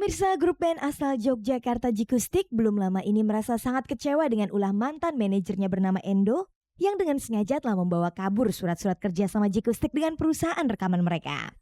Pemirsa, grup band asal Yogyakarta Jikustik belum lama ini merasa sangat kecewa dengan ulah mantan manajernya bernama Endo yang dengan sengaja telah membawa kabur surat-surat kerja sama Jikustik dengan perusahaan rekaman mereka.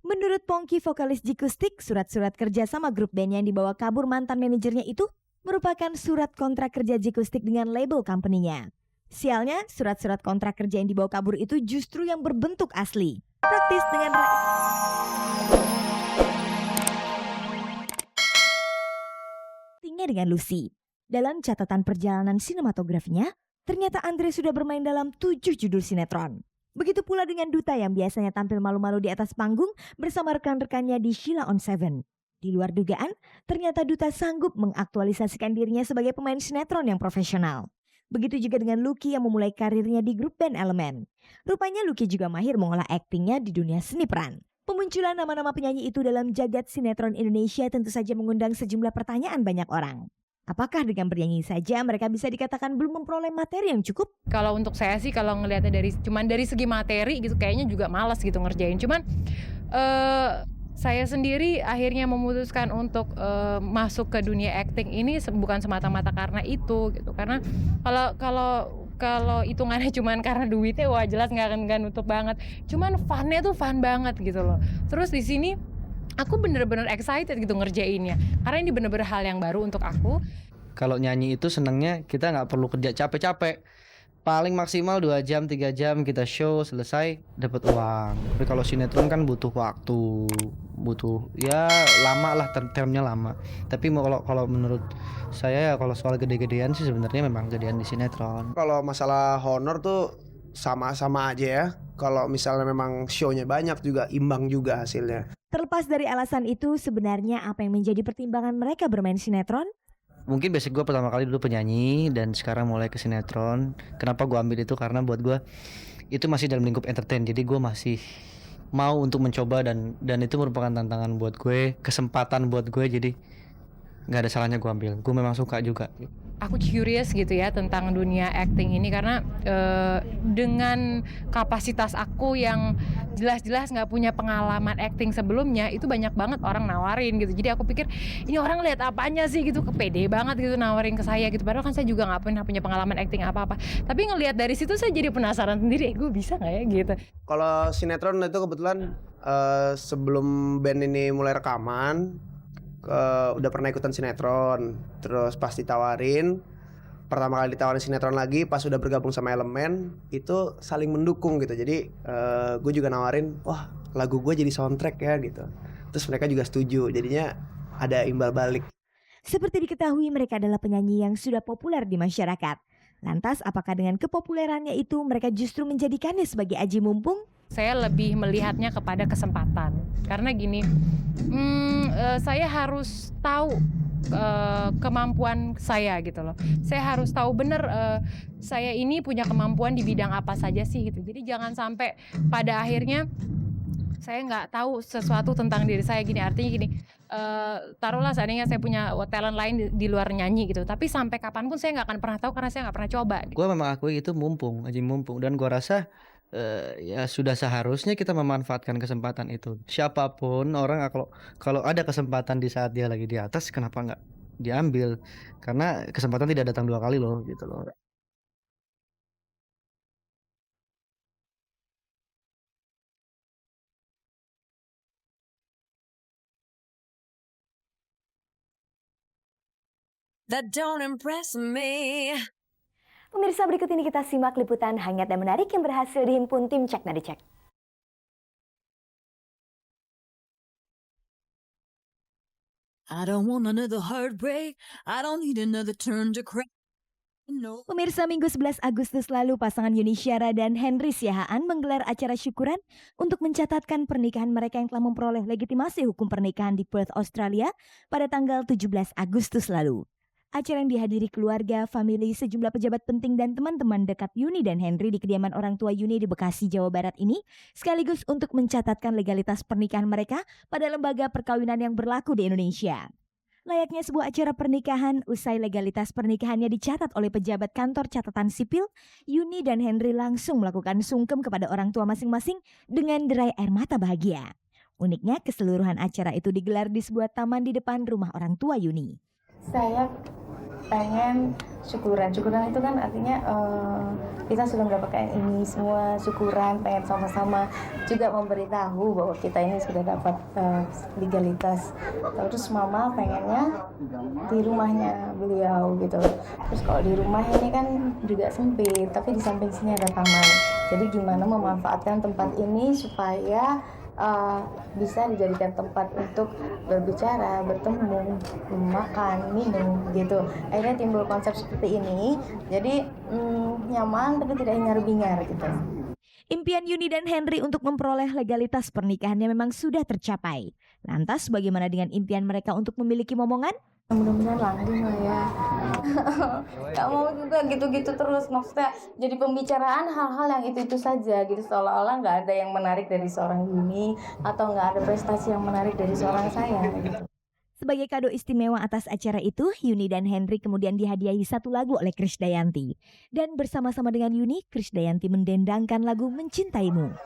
Menurut Pongki, vokalis Jikustik, surat-surat kerja sama grup band yang dibawa kabur mantan manajernya itu merupakan surat kontrak kerja Jikustik dengan label company-nya. Sialnya, surat-surat kontrak kerja yang dibawa kabur itu justru yang berbentuk asli. Praktis dengan Lucy. Dalam catatan perjalanan sinematografinya, ternyata Andre sudah bermain dalam 7 judul sinetron. Begitu pula dengan Duta yang biasanya tampil malu-malu di atas panggung bersama rekan-rekannya di Sheila on 7. Di luar dugaan, ternyata Duta sanggup mengaktualisasikan dirinya sebagai pemain sinetron yang profesional. Begitu juga dengan Lucky yang memulai karirnya di grup band Elemen. Rupanya Lucky juga mahir mengolah aktingnya di dunia seni peran. Pemunculan nama-nama penyanyi itu dalam jagat sinetron Indonesia tentu saja mengundang sejumlah pertanyaan banyak orang. Apakah dengan bernyanyi saja mereka bisa dikatakan belum memperoleh materi yang cukup? Kalau untuk saya sih kalau ngelihatnya dari segi materi gitu kayaknya juga malas gitu ngerjain. Cuman saya sendiri akhirnya memutuskan untuk masuk ke dunia acting ini bukan semata-mata karena itu gitu. Karena kalau hitungannya cuman karena duitnya wah jelas nggak nutup banget. Cuman funnya tuh fun banget gitu loh. Terus di sini aku bener-bener excited gitu ngerjainnya. Karena ini bener-bener hal yang baru untuk aku. Kalau nyanyi itu senangnya kita nggak perlu kerja capek-capek. Paling maksimal 2 jam, 3 jam kita show selesai dapat uang. Tapi kalau sinetron kan butuh waktu, butuh ya lama lah, termnya lama. Tapi kalau menurut saya ya kalau soal gede-gedean sih sebenarnya memang gedean di sinetron. Kalau masalah honor tuh sama-sama aja ya. Kalau misalnya memang show-nya banyak juga imbang juga hasilnya. Terlepas dari alasan itu, sebenarnya apa yang menjadi pertimbangan mereka bermain sinetron? Mungkin basic gue pertama kali dulu penyanyi dan sekarang mulai ke sinetron. Kenapa gue ambil itu? Karena buat gue itu masih dalam lingkup entertain. Jadi gue masih mau untuk mencoba dan itu merupakan tantangan buat gue, kesempatan buat gue. Jadi nggak ada salahnya gue ambil. Gue memang suka juga. Aku curious gitu ya tentang dunia acting ini karena dengan kapasitas aku yang jelas-jelas nggak punya pengalaman acting sebelumnya itu banyak banget orang nawarin gitu. Jadi aku pikir ini orang lihat apanya sih gitu, kepede banget gitu nawarin ke saya gitu. Padahal kan saya juga nggak pernah punya pengalaman acting apa-apa. Tapi ngelihat dari situ saya jadi penasaran sendiri, gue bisa nggak ya gitu. Kalau sinetron itu kebetulan sebelum band ini mulai rekaman udah pernah ikutan sinetron, terus pas ditawarin pertama kali ditawarin sinetron lagi pas udah bergabung sama Elemen itu saling mendukung gitu. Jadi gue juga nawarin wah lagu gue jadi soundtrack ya gitu, terus mereka juga setuju, jadinya ada imbal balik. Seperti diketahui mereka adalah penyanyi yang sudah populer di masyarakat. Lantas apakah dengan kepopulerannya itu mereka justru menjadikannya sebagai aji mumpung? Saya lebih melihatnya kepada kesempatan. Karena gini, saya harus tahu kemampuan saya gitu loh. Saya harus tahu benar saya ini punya kemampuan di bidang apa saja sih gitu. Jadi jangan sampai pada akhirnya saya nggak tahu sesuatu tentang diri saya gini. Artinya gini, taruhlah seandainya saya punya talent lain di luar nyanyi gitu. Tapi sampai kapanpun saya nggak akan pernah tahu karena saya nggak pernah coba. Gue memang akui itu aji mumpung. Dan gue rasa ya sudah seharusnya kita memanfaatkan kesempatan itu. Siapapun orang kalau ada kesempatan di saat dia lagi di atas, kenapa nggak diambil? Karena kesempatan tidak datang 2 kali loh gitu loh. That don't impress me. Pemirsa, berikut ini kita simak liputan hangat dan menarik yang berhasil dihimpun tim Cek Nadi Cek. I don't want another heartbreak. I don't need another turn to cry. No. Pemirsa, Minggu 11 Agustus lalu pasangan Yuni Syara dan Henry Siahaan menggelar acara syukuran untuk mencatatkan pernikahan mereka yang telah memperoleh legitimasi hukum pernikahan di Perth, Australia pada tanggal 17 Agustus lalu. Acara yang dihadiri keluarga, famili, sejumlah pejabat penting dan teman-teman dekat Yuni dan Henry di kediaman orang tua Yuni di Bekasi, Jawa Barat ini sekaligus untuk mencatatkan legalitas pernikahan mereka pada lembaga perkawinan yang berlaku di Indonesia. Layaknya sebuah acara pernikahan, usai legalitas pernikahannya dicatat oleh pejabat kantor catatan sipil, Yuni dan Henry langsung melakukan sungkem kepada orang tua masing-masing dengan derai air mata bahagia. Uniknya keseluruhan acara itu digelar di sebuah taman di depan rumah orang tua Yuni. Saya pengen syukuran itu kan artinya kita sudah mendapatkan ini semua, syukuran, pengen sama-sama juga memberitahu bahwa kita ini sudah dapat legalitas. Terus mama pengennya di rumahnya beliau gitu. Terus kalau di rumah ini kan juga sempit, tapi di samping sini ada taman. Jadi gimana memanfaatkan tempat ini supaya bisa dijadikan tempat untuk berbicara, bertemu, makan, minum gitu. Akhirnya timbul konsep seperti ini. Jadi nyaman tapi tidak hingar-bingar gitu. Impian Yuni dan Henry untuk memperoleh legalitas pernikahannya memang sudah tercapai. Lantas bagaimana dengan impian mereka untuk memiliki momongan? Mudah-mudahan langgeng lah ya. Gak mau juga gitu-gitu terus. Maksudnya jadi pembicaraan hal-hal yang itu-itu saja gitu. Seolah-olah gak ada yang menarik dari seorang Yuni atau gak ada prestasi yang menarik dari seorang saya gitu. Sebagai kado istimewa atas acara itu, Yuni dan Henry kemudian dihadiahi satu lagu oleh Krisdayanti. Dan bersama-sama dengan Yuni, Krisdayanti mendendangkan lagu Mencintaimu.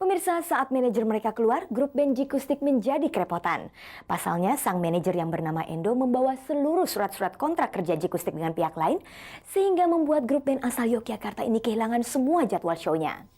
Pemirsa, saat manajer mereka keluar, grup band Jikustik menjadi kerepotan. Pasalnya, sang manajer yang bernama Endo membawa seluruh surat-surat kontrak kerja Jikustik dengan pihak lain, sehingga membuat grup band asal Yogyakarta ini kehilangan semua jadwal show-nya.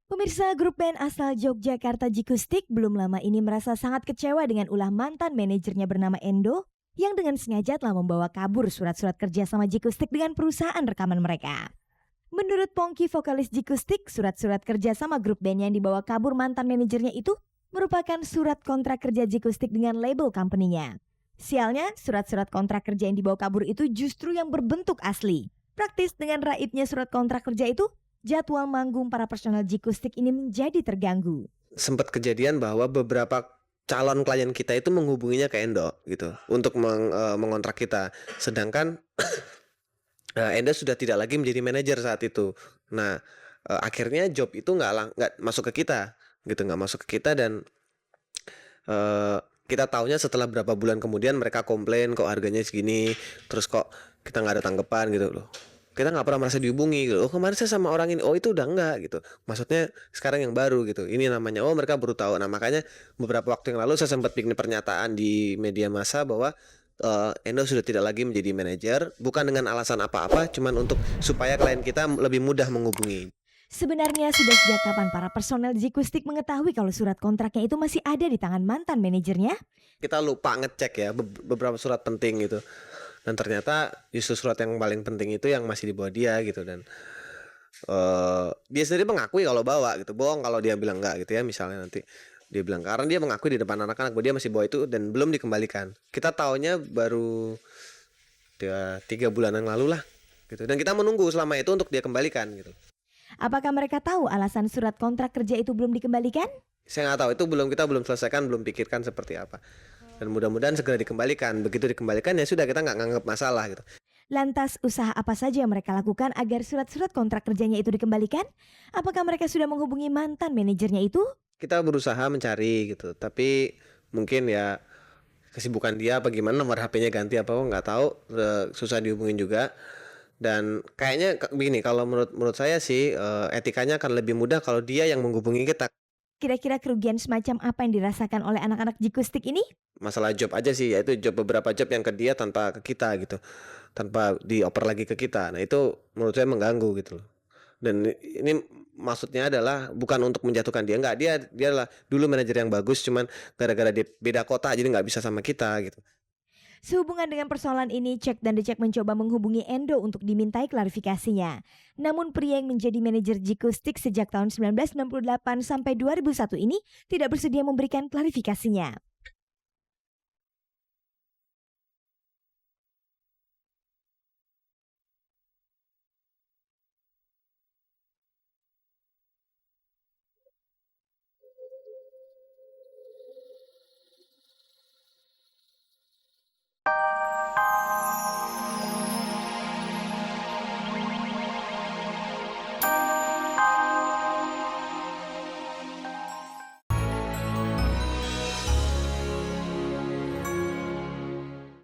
Pemirsa, grup band asal Yogyakarta Jikustik belum lama ini merasa sangat kecewa dengan ulah mantan manajernya bernama Endo, yang dengan sengaja telah membawa kabur surat-surat kerja sama Jikustik dengan perusahaan rekaman mereka. Menurut Pongki, vokalis Jikustik, surat-surat kerja sama grup band yang dibawa kabur mantan manajernya itu merupakan surat kontrak kerja Jikustik dengan label company-nya. Sialnya, surat-surat kontrak kerja yang dibawa kabur itu justru yang berbentuk asli. Praktis dengan raibnya surat kontrak kerja itu, jadwal manggung para personel Jikustik ini menjadi terganggu. Sempat kejadian bahwa beberapa calon klien kita itu menghubunginya ke Endo gitu untuk mengontrak kita. Sedangkan Endo sudah tidak lagi menjadi manajer saat itu. Nah, akhirnya job itu nggak masuk ke kita, gitu, nggak masuk ke kita dan kita taunya setelah berapa bulan kemudian mereka komplain kok harganya segini, terus kok kita nggak ada tanggapan gitu loh. Kita nggak pernah merasa dihubungi gitu. Oh kemarin saya sama orang ini, oh itu udah enggak gitu. Maksudnya sekarang yang baru gitu. Ini namanya, oh mereka baru tahu. Nah makanya beberapa waktu yang lalu saya sempat bikin pernyataan di media massa bahwa Endo sudah tidak lagi menjadi manajer, bukan dengan alasan apa-apa, cuman untuk supaya klien kita lebih mudah menghubungi. Sebenarnya sudah sejak kapan para personel Jikustik mengetahui kalau surat kontraknya itu masih ada di tangan mantan manajernya? Kita lupa ngecek ya beberapa surat penting gitu. Dan ternyata justru surat yang paling penting itu yang masih dibawa dia gitu. Dan dia sendiri mengakui kalau bawa gitu, bohong kalau dia bilang enggak gitu ya, misalnya nanti dia bilang, karena dia mengakui di depan anak-anak bahwa dia masih bawa itu dan belum dikembalikan. Kita taunya baru 3 bulan yang lalu lah gitu. Dan kita menunggu selama itu untuk dia kembalikan gitu. Apakah mereka tahu alasan surat kontrak kerja itu belum dikembalikan? Saya nggak tahu, itu kita belum selesaikan, belum pikirkan seperti apa. Dan mudah-mudahan segera dikembalikan. Begitu dikembalikan ya sudah, kita nggak nganggap masalah gitu. Lantas usaha apa saja yang mereka lakukan agar surat-surat kontrak kerjanya itu dikembalikan? Apakah mereka sudah menghubungi mantan manajernya itu? Kita berusaha mencari gitu, tapi mungkin ya kesibukan dia apa gimana, nomor HP-nya ganti apa nggak tahu, susah dihubungin juga. Dan kayaknya begini, kalau menurut saya sih etikanya akan lebih mudah kalau dia yang menghubungi kita. Kira-kira kerugian semacam apa yang dirasakan oleh anak-anak Jikustik ini? Masalah job aja sih, yaitu beberapa job yang ke dia tanpa ke kita gitu, tanpa dioper lagi ke kita. Nah itu menurut saya mengganggu gitu loh. Dan ini maksudnya adalah bukan untuk menjatuhkan dia, enggak, dia adalah dulu manajer yang bagus, cuman gara-gara dia beda kota jadi nggak bisa sama kita gitu. Sehubungan dengan persoalan ini, Cek dan Decek mencoba menghubungi Endo untuk dimintai klarifikasinya. Namun pria yang menjadi manajer Jikustik sejak tahun 1998 sampai 2001 ini tidak bersedia memberikan klarifikasinya.